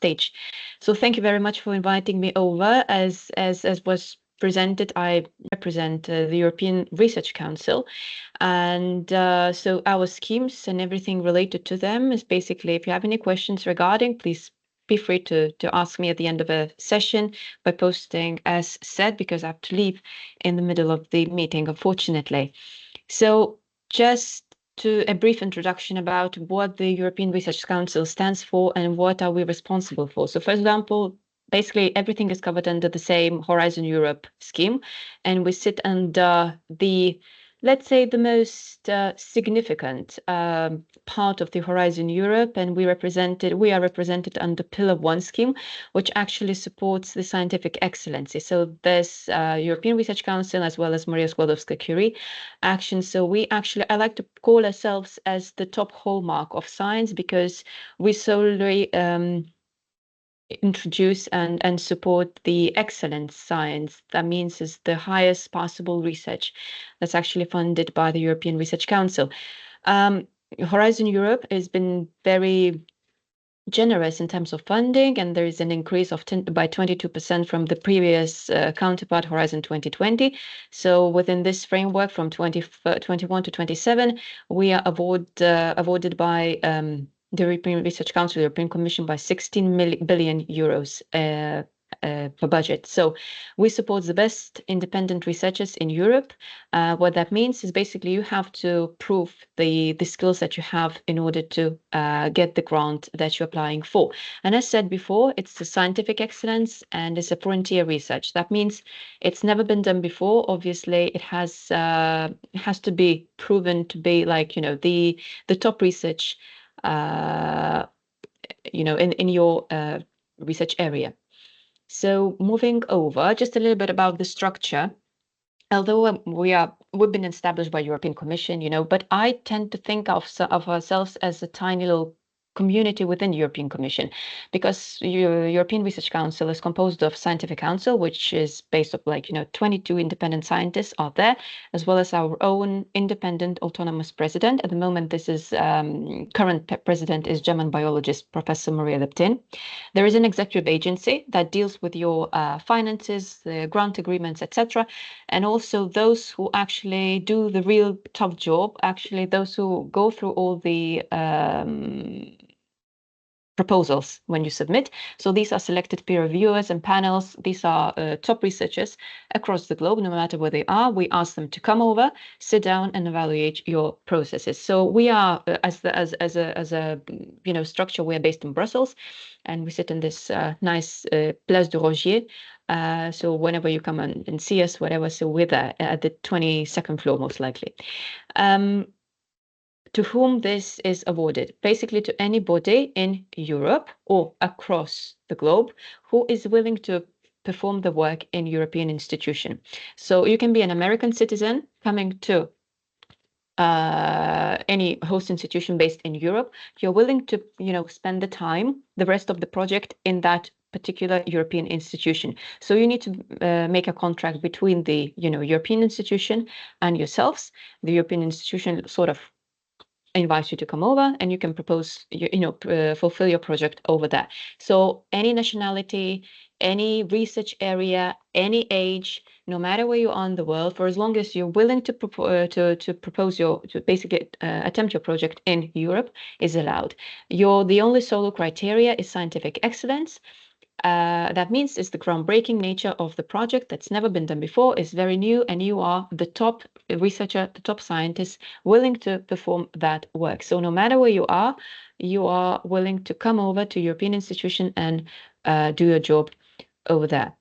stage. So thank you very much for inviting me over. As was presented, I represent the European Research Council, and so our schemes and everything related to them is basically, if you have any questions regarding, please be free to ask me at the end of a session by posting as said, because I have to leave in the middle of the meeting, unfortunately. So just to a brief introduction about what the European Research Council stands for and what are we responsible for. So for example, basically everything is covered under the same Horizon Europe scheme, and we sit under the, let's say, the most significant part of the Horizon Europe, and we are represented under Pillar 1 scheme, which actually supports the scientific excellency. So there's European Research Council as well as Maria Skłodowska-Curie action. So we actually, I like to call ourselves as the top hallmark of science, because we solely introduce and support the excellent science. That means is the highest possible research that's actually funded by the European Research Council. Horizon Europe has been very generous in terms of funding, and there is an increase of by 22% from the previous counterpart, Horizon 2020. So within this framework from 2021 to 27, we are awarded by the European Research Council, European Commission, by 16 billion euros per budget. So we support the best independent researchers in Europe. What that means is basically you have to prove the skills that you have in order to get the grant that you're applying for. And as said before, it's the scientific excellence and it's a frontier research. That means it's never been done before. Obviously, it has to be proven to be like, you know, the top research, you know, in your research area. So moving over, just a little bit about the structure. Although we've been established by European Commission, you know, but I tend to think of ourselves as a tiny little community within the European Commission, because European Research Council is composed of Scientific Council, which is based on, like, you know, 22 independent scientists are there, as well as our own independent autonomous president. At the moment, this is current president is German biologist Professor Maria Leptin. There is an executive agency that deals with your finances, the grant agreements, etc., and also those who actually do the real tough job, actually those who go through all the proposals when you submit. So these are selected peer reviewers and panels. These are top researchers across the globe, no matter where they are. We ask them to come over, sit down, and evaluate your processes. So we are, as a you know, structure, we are based in Brussels, and we sit in this nice Place du Rogier. So whenever you come and see us, whatever, so we're there at the 22nd floor, most likely. To whom this is awarded? Basically to anybody in Europe or across the globe who is willing to perform the work in European institution. So you can be an American citizen coming to any host institution based in Europe. You're willing to, you know, spend the time, the rest of the project in that particular European institution. So you need to make a contract between the, you know, European institution and yourselves. The European institution sort of invites you to come over, and you can propose, fulfill your project over there. So any nationality, any research area, any age, no matter where you are in the world, for as long as you're willing to basically attempt your project in Europe, is allowed. The only solo criteria is scientific excellence. That means it's the groundbreaking nature of the project that's never been done before, is very new, and you are the top researcher, the top scientist willing to perform that work. So no matter where you are willing to come over to European institution and do your job over there.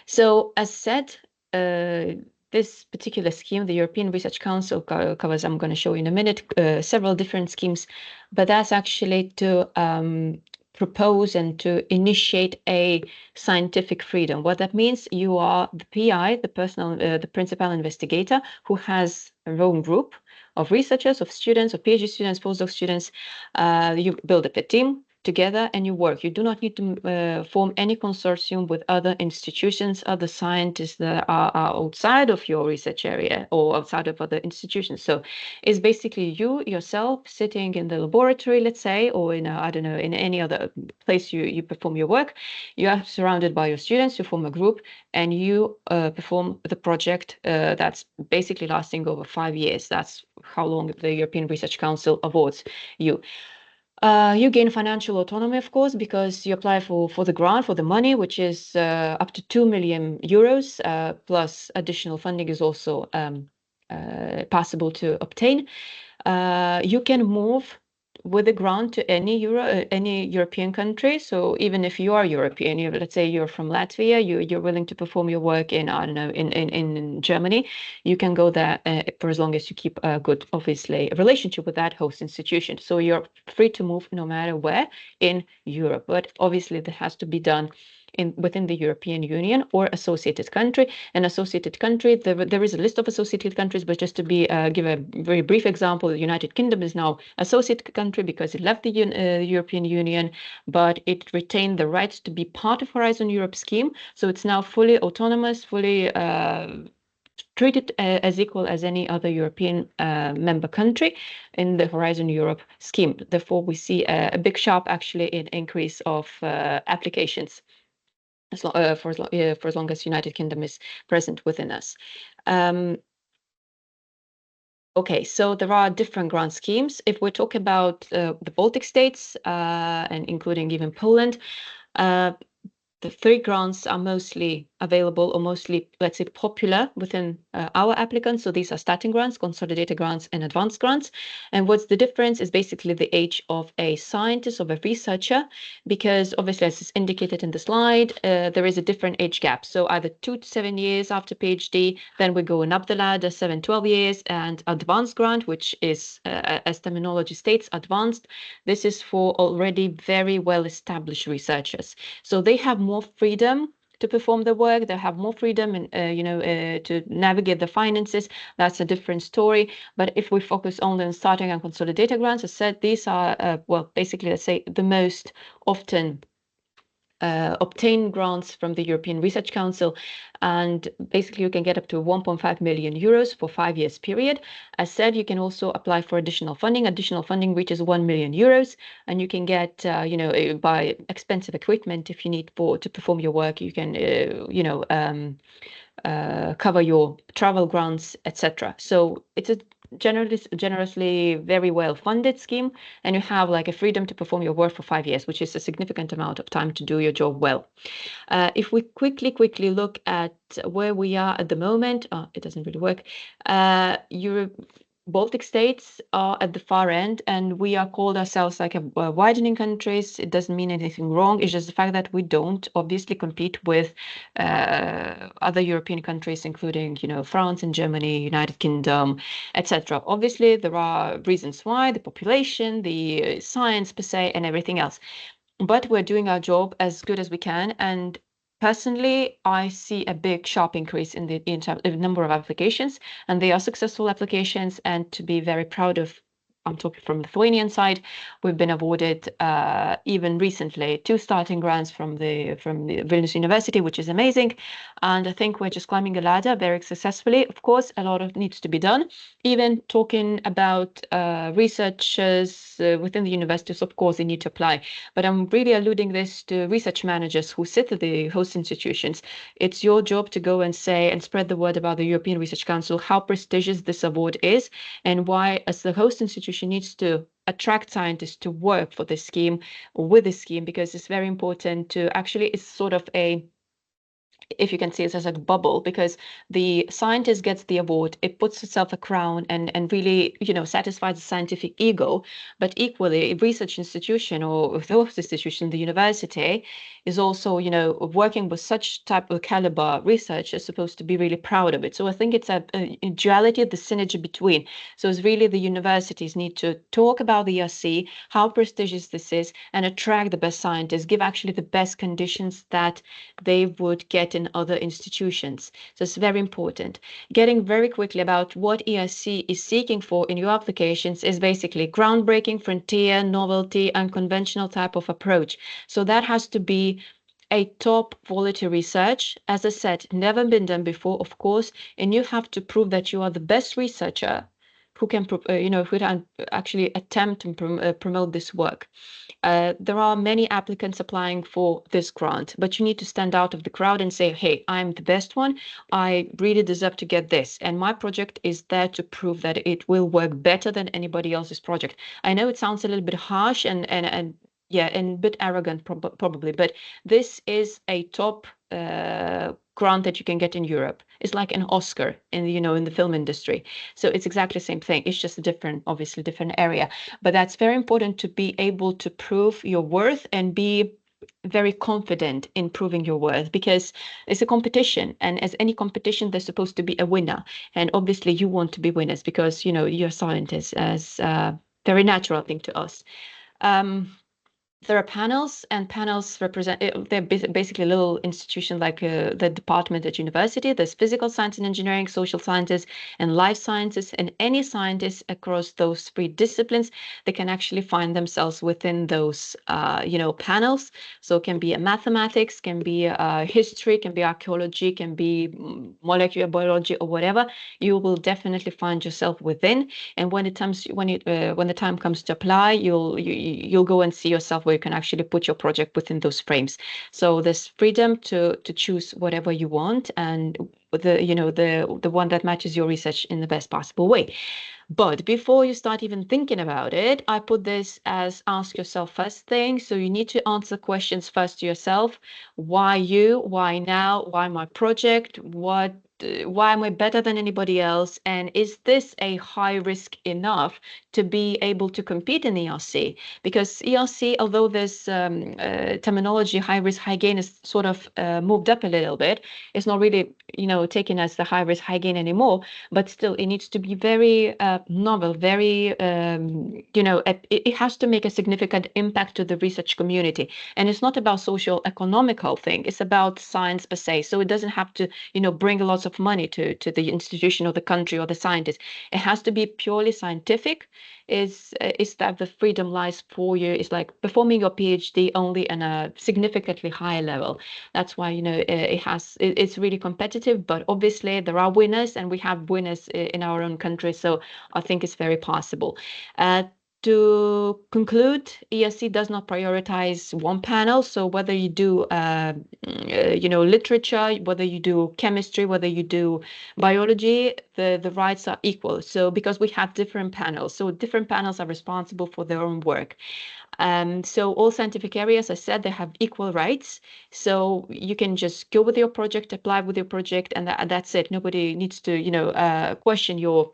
So as said, this particular scheme, the European Research Council covers, I'm going to show you in a minute, several different schemes, but that's actually to propose and to initiate a scientific freedom. What that means, you are the PI, the principal investigator, who has a own group of researchers, of students, of PhD students, postdoc students. You build up a team. together and you work. You do not need to form any consortium with other institutions, other scientists that are outside of your research area or outside of other institutions. So it's basically you yourself sitting in the laboratory, let's say, or in I don't know, in any other place you perform your work. You are surrounded by your students, you form a group, and you perform the project that's basically lasting over 5 years. That's how long the European Research Council awards you. You gain financial autonomy, of course, because you apply for the grant, for the money, which is up to 2 million euros, plus additional funding is also possible to obtain. You can move with the grant to any European country. So even if you are European, let's say you're from Latvia, you're willing to perform your work in, I don't know, in Germany, you can go there for as long as you keep a good, obviously, relationship with that host institution. So you're free to move no matter where in Europe. But obviously, that has to be done within the European Union or associated country. An associated country, there is a list of associated countries, but just to give a very brief example, the United Kingdom is now associated country because it left the European Union, but it retained the right to be part of Horizon Europe scheme. So it's now fully autonomous, fully treated as equal as any other European member country in the Horizon Europe scheme. Therefore, we see a big sharp actually in increase of applications for as long as United Kingdom is present within us. Okay, so there are different grant schemes. If we talk about the Baltic states and including even Poland, the 3 grants are mostly available or mostly, let's say, popular within our applicants. So these are starting grants, consolidated grants, and advanced grants. And what's the difference is basically the age of a scientist, of a researcher, because obviously, as is indicated in the slide, there is a different age gap. So either 2 to 7 years after PhD, then we're going up the ladder, 7, 12 years, and advanced grant, which is, as terminology states, advanced. This is for already very well-established researchers. So they have more freedom to perform the work. They have more freedom and to navigate the finances. That's a different story. But if we focus only on starting and consolidated grants, as I said, these are well, basically, let's say, the most often obtain grants from the European Research Council, and basically you can get up to 1.5 million euros for 5 years period. As said, you can also apply for additional funding. Additional funding reaches 1 million euros, and you can get, buy expensive equipment if you need to perform your work. You can, cover your travel grants, etc. So it's a generously very well funded scheme, and you have like a freedom to perform your work for 5 years, which is a significant amount of time to do your job well. If we quickly look at where we are at the moment, it doesn't really work. Baltic states are at the far end, and we are called ourselves like a widening countries. It doesn't mean anything wrong. It's just the fact that we don't obviously compete with other European countries, including, France and Germany, United Kingdom, etc. Obviously, there are reasons why: the population, the science per se, and everything else. But we're doing our job as good as we can, and personally, I see a big sharp increase in the number of applications, and they are successful applications, and to be very proud of. I'm talking from the Lithuanian side. We've been awarded even recently 2 starting grants from the Vilnius University, which is amazing. And I think we're just climbing a ladder very successfully. Of course, a lot of needs to be done. Even talking about researchers within the universities, of course, they need to apply. But I'm really alluding this to research managers who sit at the host institutions. It's your job to go and say and spread the word about the European Research Council, how prestigious this award is, and why, as the host institution, needs to attract scientists to work for this scheme or with this scheme, because it's very important to actually, it's sort of a, if you can see it as a bubble, because the scientist gets the award, it puts itself a crown and really, satisfies the scientific ego. But equally, a research institution or the host institution, the university, is also, working with such type of caliber research is supposed to be really proud of it. So I think it's a duality, the synergy between. So it's really the universities need to talk about the ERC, how prestigious this is, and attract the best scientists, give actually the best conditions that they would get get in other institutions. So it's very important. Getting very quickly about what ERC is seeking for in your applications is basically groundbreaking, frontier, novelty, unconventional type of approach. So that has to be a top quality research, as I said, never been done before, of course, and you have to prove that you are the best researcher who can, who can actually attempt and promote this work. There are many applicants applying for this grant, but you need to stand out of the crowd and say, hey, I'm the best one. I really deserve to get this. And my project is there to prove that it will work better than anybody else's project. I know it sounds a little bit harsh and yeah, and a bit arrogant probably, but this is a top grant that you can get in Europe. It's like an Oscar in in the film industry. So it's exactly the same thing. It's just a different, obviously different area. But that's very important to be able to prove your worth and be very confident in proving your worth, because it's a competition, and as any competition there's supposed to be a winner, and obviously you want to be winners because you're scientists, as very natural thing to us. There are panels, and panels represent, they're basically a little institution like the department at university. There's physical science and engineering, social sciences, and life sciences, and any scientists across those three disciplines, they can actually find themselves within those, panels. So it can be a mathematics, can be history, can be archaeology, can be molecular biology, or whatever. You will definitely find yourself within. And when the time comes to apply, you'll go and see yourself where you can actually put your project within those frames. So there's freedom to choose whatever you want, and the one that matches your research in the best possible way. But before you start even thinking about it, I put this as ask yourself first thing. So you need to answer questions first to yourself. Why you? Why now? Why my project? Why am I better than anybody else? And is this a high risk enough to be able to compete in ERC? Because ERC, although this terminology, high risk, high gain, is sort of moved up a little bit, it's not really, taken as the high risk, high gain anymore, but still it needs to be very novel, very, it has to make a significant impact to the research community. And it's not about social economical thing, it's about science per se. So it doesn't have to, bring lots of money to the institution or the country or the scientist. It has to be purely scientific. Is that the freedom lies for you? It's like performing your PhD only on a significantly higher level. That's why it's really competitive, but obviously there are winners, and we have winners in our own country. So I think it's very possible. To conclude, ERC does not prioritize one panel. So whether you do, literature, whether you do chemistry, whether you do biology, the rights are equal. So because we have different panels, so different panels are responsible for their own work. So all scientific areas, I said, they have equal rights. So you can just go with your project, apply with your project, and that's it. Nobody needs to, question your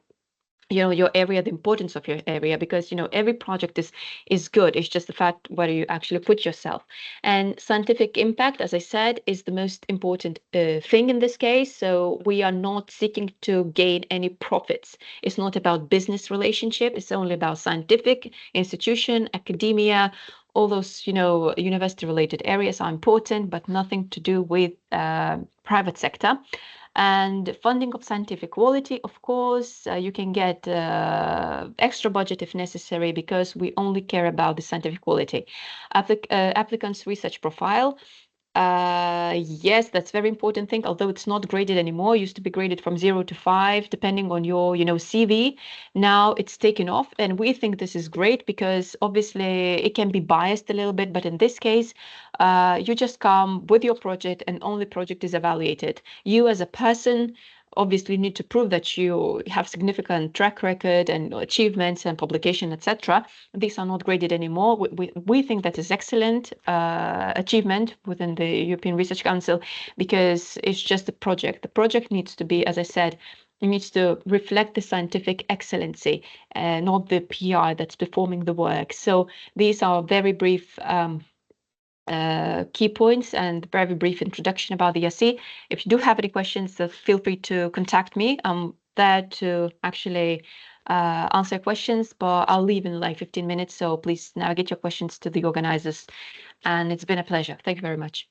area, the importance of your area, because every project is good. It's just the fact whether you actually put yourself. And scientific impact, as I said, is the most important thing in this case. So we are not seeking to gain any profits. It's not about business relationship. It's only about scientific institution, academia. All those university related areas are important, but nothing to do with private sector. And funding of scientific quality, of course, you can get extra budget if necessary, because we only care about the scientific quality. Applicants' research profile. Yes, that's very important thing, although it's not graded anymore. It used to be graded from 0 to 5, depending on your, CV. Now it's taken off, and we think this is great because obviously it can be biased a little bit, but in this case, you just come with your project and only project is evaluated. You as a person obviously need to prove that you have significant track record and achievements and publication, etc. These are not graded anymore. We think that is excellent achievement within the European Research Council, because it's just a project. The project needs to be, as I said, it needs to reflect the scientific excellency, not the PI that's performing the work. So these are very brief key points and very brief introduction about the ERC. If you do have any questions, feel free to contact me. I'm there to actually answer questions, but I'll leave in like 15 minutes. So please navigate your questions to the organizers. And it's been a pleasure. Thank you very much.